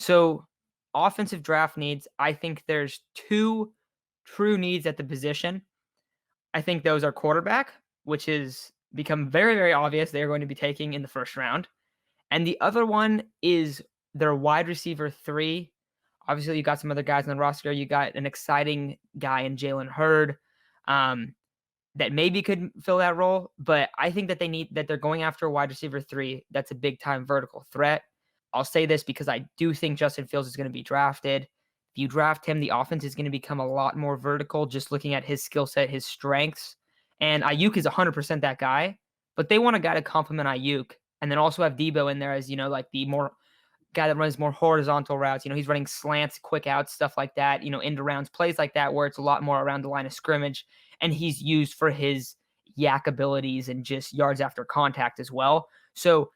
So, offensive draft needs, I think there's two true needs at the position. I think those are quarterback, which is become very, very obvious they are going to be taking in the first round. And the other one is their wide receiver 3. Obviously, you got some other guys on the roster. You got an exciting guy in Jalen Hurd, um, that maybe could fill that role, but I think that they're going after a wide receiver 3 that's a big time vertical threat. I'll say this because I do think Justin Fields is going to be drafted. If you draft him, the offense is going to become a lot more vertical, just looking at his skill set, his strengths. And Ayuk is 100% that guy, but they want a guy to complement Ayuk and then also have Debo in there as, like the more guy that runs more horizontal routes. He's running slants, quick outs, stuff like that, end rounds, plays like that, where it's a lot more around the line of scrimmage. And he's used for his yak abilities and just yards after contact as well. So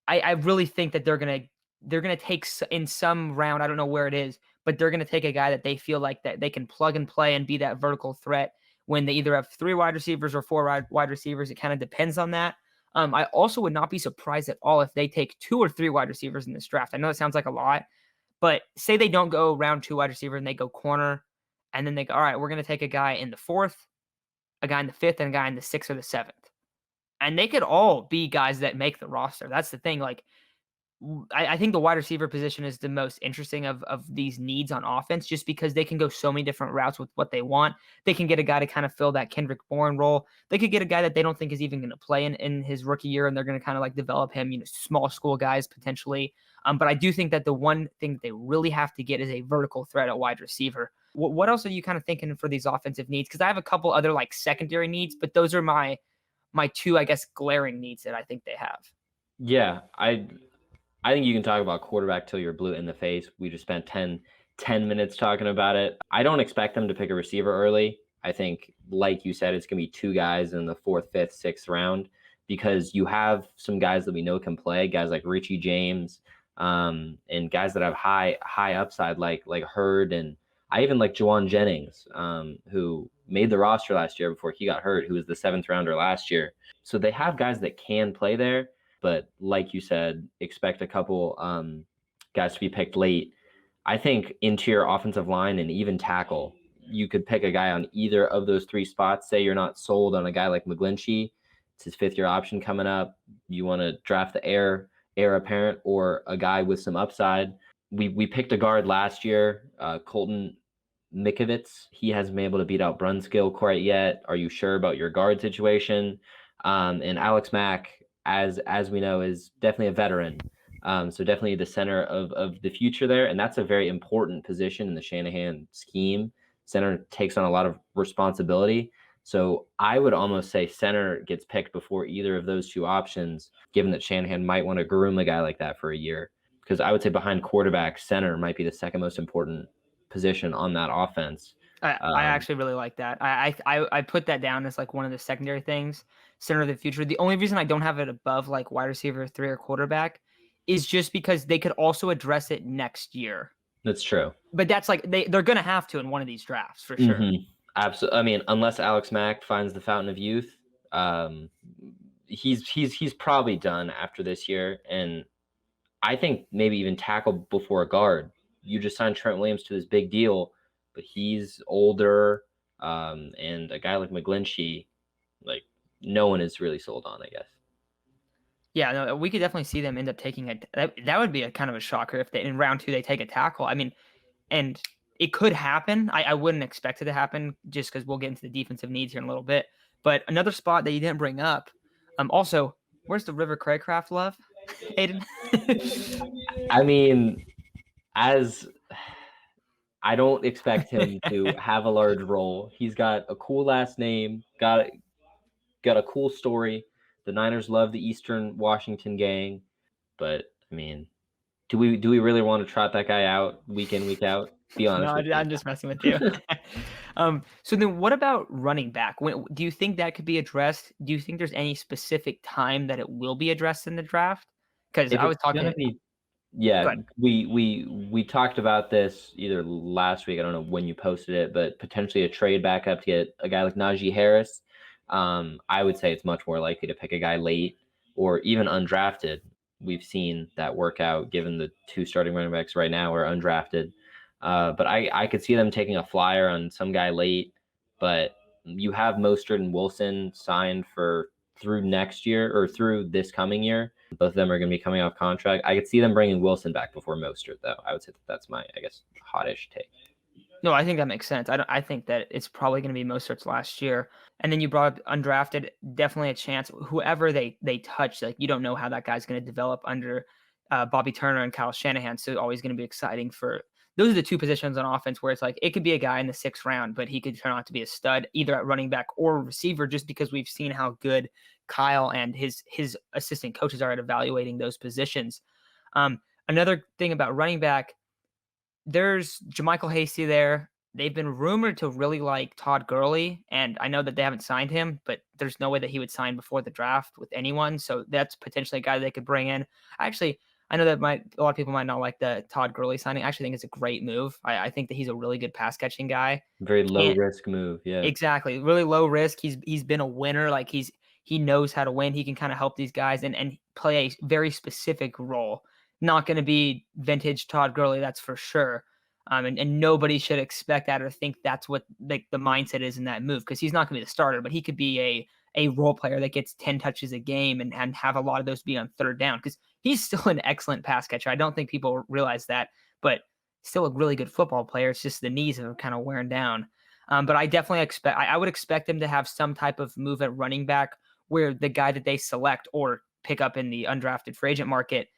I really think that they're gonna take in some round. I don't know where it is, but they're gonna take a guy that they feel like that they can plug and play and be that vertical threat when they either have 3 wide receivers or 4 wide receivers. It kind of depends on that. I also would not be surprised at all if they take 2 or 3 wide receivers in this draft. I know it sounds like a lot, but say they don't go round 2 wide receiver and they go corner, and then they go, all right, we're going to take a guy in the 4th, a guy in the 5th, and a guy in the 6th or the 7th. And they could all be guys that make the roster. That's the thing. Like, I think the wide receiver position is the most interesting of these needs on offense, just because they can go so many different routes with what they want. They can get a guy to kind of fill that Kendrick Bourne role. They could get a guy that they don't think is even going to play in his rookie year, and they're going to kind of like develop him, small school guys potentially. But I do think that the one thing that they really have to get is a vertical threat at wide receiver. What else are you kind of thinking for these offensive needs? Because I have a couple other like secondary needs, but those are my two, I guess, glaring needs that I think they have. Yeah, I think you can talk about quarterback till you're blue in the face. We just spent 10 minutes talking about it. I don't expect them to pick a receiver early. I think, like you said, it's going to be 2 guys in the 4th, 5th, 6th round, because you have some guys that we know can play, guys like Richie James, and guys that have high upside like Hurd, and I even like Juwan Jennings, who made the roster last year before he got hurt, who was the 7th rounder last year. So they have guys that can play there. But like you said, expect a couple guys to be picked late. I think interior offensive line and even tackle, you could pick a guy on either of those 3 spots. Say you're not sold on a guy like McGlinchey. It's his 5th-year option coming up. You want to draft the heir apparent, or a guy with some upside. We picked a guard last year, Colton Mikovits. He hasn't been able to beat out Brunskill quite yet. Are you sure about your guard situation? And Alex Mack, as we know, is definitely a veteran. So definitely the center of the future there. And that's a very important position in the Shanahan scheme. Center takes on a lot of responsibility. So I would almost say center gets picked before either of those 2 options, given that Shanahan might want to groom a guy like that for a year. Because I would say behind quarterback, center might be the second most important position on that offense. I actually really like that. I put that down as like one of the secondary things, center of the future. The only reason I don't have it above like wide receiver 3 or quarterback is just because they could also address it next year. That's true. But that's like they're going to have to in one of these drafts for sure. Mm-hmm. Absolutely. I mean, unless Alex Mack finds the fountain of youth, he's probably done after this year. And I think maybe even tackle before a guard. You just signed Trent Williams to this big deal, but he's older, and a guy like McGlinchey, like, no one is really sold on, I guess. Yeah, no, we could definitely see them end up taking that would be a kind of a shocker if in round 2 they take a tackle. I mean, and it could happen. I wouldn't expect it to happen just because we'll get into the defensive needs here in a little bit. But another spot that you didn't bring up, also, where's the River Craycraft love, Aiden? I mean, as I don't expect him to have a large role. He's got a cool last name, got a cool story. The Niners love the Eastern Washington gang, but I mean, do we really want to trot that guy out week in, week out? Be honest. No, I'm just messing with you. So then what about running back? Do you think that could be addressed? Do you think there's any specific time that it will be addressed in the draft? Because I was talking. Yeah, we talked about this either last week. I don't know when you posted it, but potentially a trade back up to get a guy like Najee Harris. I would say it's much more likely to pick a guy late or even undrafted. we've seen that work out given the two starting running backs right now are undrafted. But I could see them taking a flyer on some guy late, but you have Mostert and Wilson signed for through next year or through this coming year. Both of them are going to be coming off contract. I could see them bringing Wilson back before Mostert, though. I would say that's my, I guess, hottish take. No, I think that makes sense. I think that it's probably going to be Mostert's last year. And then you brought up undrafted, definitely a chance. Whoever they touch, like you don't know how that guy's going to develop under Bobby Turner and Kyle Shanahan. So always going to be exciting for those are the two positions on offense where it's like it could be a guy in the sixth round, but he could turn out to be a stud either at running back or receiver, just because we've seen how good Kyle and his assistant coaches are at evaluating those positions. Another thing about running back, there's JaMychal Hasty there. They've been rumored to really like Todd Gurley, and I know that they haven't signed him, but there's no way that he would sign before the draft with anyone. So that's potentially a guy they could bring in. Actually, I know that a lot of people might not like the Todd Gurley signing. I actually think it's a great move. I think that he's a really good pass catching guy. Very low Can't risk move. Yeah. exactly really low risk. He's been a winner. Like he knows how to win. He can kind of help these guys and play a very specific role. Not going to be vintage Todd Gurley, that's for sure. And nobody should expect that or think that's what like the mindset is in that move because he's not going to be the starter, but he could be a role player that gets 10 touches a game and have a lot of those be on third down because he's still an excellent pass catcher. I don't think people realize that, but still a really good football player. It's just the knees are kind of wearing down. But I definitely I would expect him to have some type of move at running back where the guy that they select or pick up in the undrafted free agent market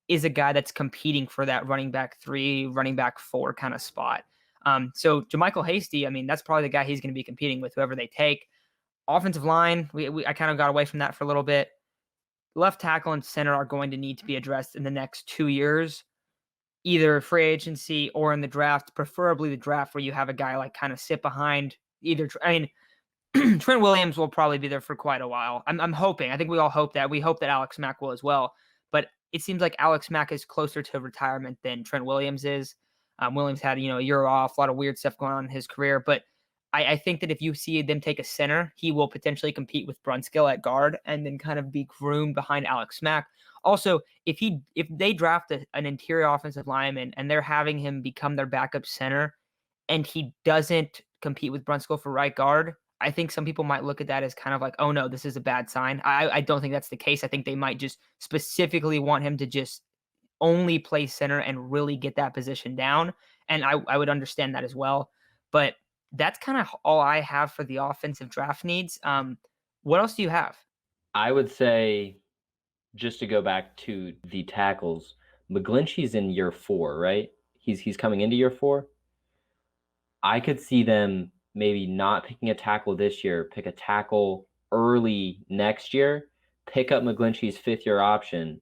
is a guy that's competing for that running back 3, running back 4 kind of spot. So JaMychal Hasty, I mean, that's probably the guy he's going to be competing with, whoever they take. Offensive line, I kind of got away from that for a little bit. Left tackle and center are going to need to be addressed in the next 2 years, either free agency or in the draft, preferably the draft where you have a guy like kind of sit behind either. I mean, Trent Williams will probably be there for quite a while. I'm hoping. I think we all hope that. We hope that Alex Mack will as well. But it seems like Alex Mack is closer to retirement than Trent Williams is. Williams had, a year off, a lot of weird stuff going on in his career. But I think that if you see them take a center, he will potentially compete with Brunskill at guard and then kind of be groomed behind Alex Mack. Also, if they draft an interior offensive lineman and they're having him become their backup center and he doesn't compete with Brunskill for right guard, I think some people might look at that as kind of like, oh no, this is a bad sign. I don't think that's the case. I think they might just specifically want him to just only play center and really get that position down. And I would understand that as well. But that's kind of all I have for the offensive draft needs. What else do you have? I would say, just to go back to the tackles, McGlinchey's in year 4, right? He's coming into year 4. I could see them maybe not picking a tackle this year, pick a tackle early next year, pick up McGlinchey's 5th-year option,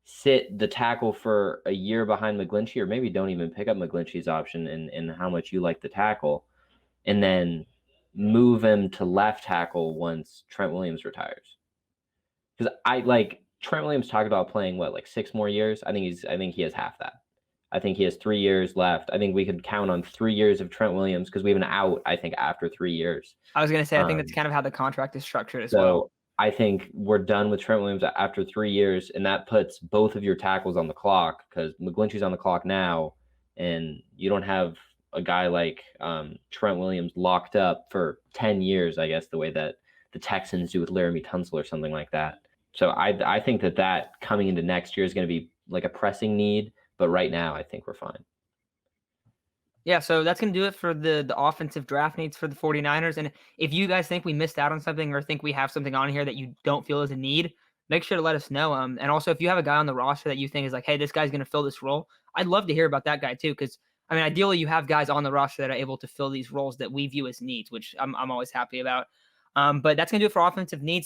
sit the tackle for a year behind McGlinchey, or maybe don't even pick up McGlinchey's option and how much you like the tackle, and then move him to left tackle once Trent Williams retires. Because Trent Williams talked about playing like 6 more years. I think he has half that. I think he has 3 years left. I think we could count on 3 years of Trent Williams because we have an out, I think, after 3 years. I was going to say, I think that's kind of how the contract is structured as So well. I think we're done with Trent Williams after 3 years, and that puts both of your tackles on the clock because McGlinchey's on the clock now, and you don't have a guy like Trent Williams locked up for 10 years, I guess, the way that the Texans do with Laramie Tunsil or something like that. So I think that coming into next year is going to be like a pressing need. But right now, I think we're fine. Yeah, so that's going to do it for the offensive draft needs for the 49ers. And if you guys think we missed out on something or think we have something on here that you don't feel is a need, make sure to let us know. And also, if you have a guy on the roster that you think is like, hey, this guy's going to fill this role, I'd love to hear about that guy too. Because, I mean, ideally, you have guys on the roster that are able to fill these roles that we view as needs, which I'm always happy about. But that's going to do it for offensive needs.